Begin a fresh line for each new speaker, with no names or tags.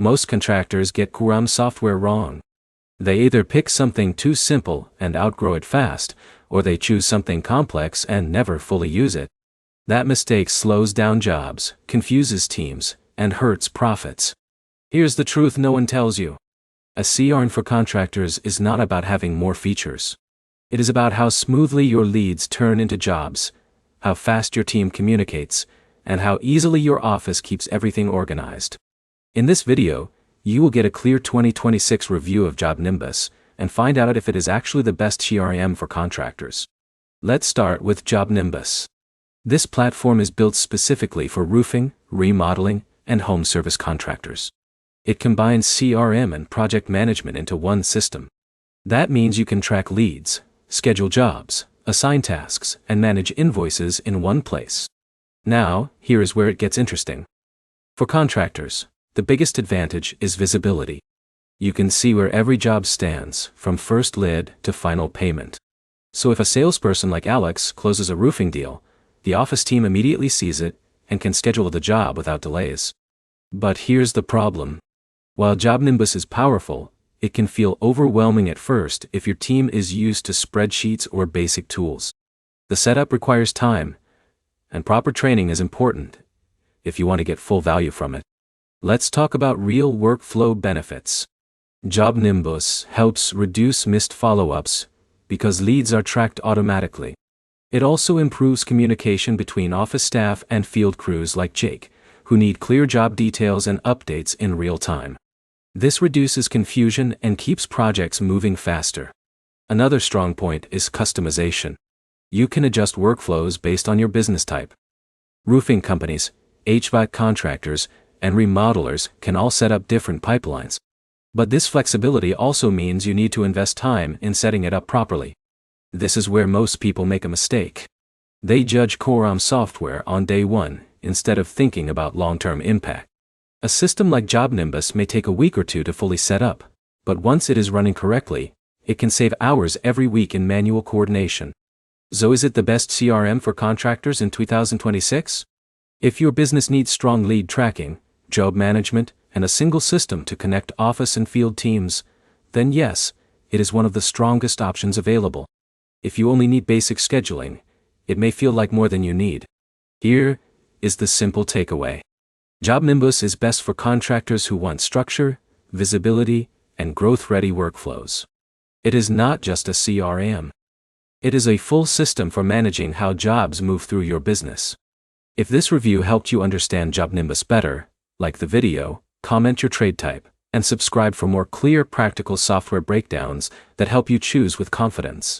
Most contractors get CRM software wrong. They either pick something too simple and outgrow it fast, or they choose something complex and never fully use it. That mistake slows down jobs, confuses teams, and hurts profits. Here's the truth no one tells you. A CRM for contractors is not about having more features. It is about how smoothly your leads turn into jobs, how fast your team communicates, and how easily your office keeps everything organized. In this video, you will get a clear 2026 review of JobNimbus and find out if it is actually the best CRM for contractors. Let's start with JobNimbus. This platform is built specifically for roofing, remodeling, and home service contractors. It combines CRM and project management into one system. That means you can track leads, schedule jobs, assign tasks, and manage invoices in one place. Now, here is where it gets interesting. For contractors, the biggest advantage is visibility. You can see where every job stands, from first lead to final payment. So if a salesperson like Alex closes a roofing deal, the office team immediately sees it and can schedule the job without delays. But here's the problem. While JobNimbus is powerful, it can feel overwhelming at first if your team is used to spreadsheets or basic tools. The setup requires time, and proper training is important if you want to get full value from it. Let's talk about real workflow benefits. JobNimbus helps reduce missed follow-ups because leads are tracked automatically. It also improves communication between office staff and field crews like Jake, who need clear job details and updates in real time. This reduces confusion and keeps projects moving faster. Another strong point is customization. You can adjust workflows based on your business type. Roofing companies, HVAC contractors, and remodelers can all set up different pipelines. But this flexibility also means you need to invest time in setting it up properly. This is where most people make a mistake. They judge CRM software on day one instead of thinking about long-term impact. A system like JobNimbus may take a week or two to fully set up, but once it is running correctly, it can save hours every week in manual coordination. So is it the best CRM for contractors in 2026? If your business needs strong lead tracking, job management, and a single system to connect office and field teams, then yes, it is one of the strongest options available. If you only need basic scheduling, it may feel like more than you need. Here is the simple takeaway. JobNimbus is best for contractors who want structure, visibility, and growth-ready workflows. It is not just a CRM. It is a full system for managing how jobs move through your business. If this review helped you understand JobNimbus better, like the video, comment your trade type, and subscribe for more clear practical software breakdowns that help you choose with confidence.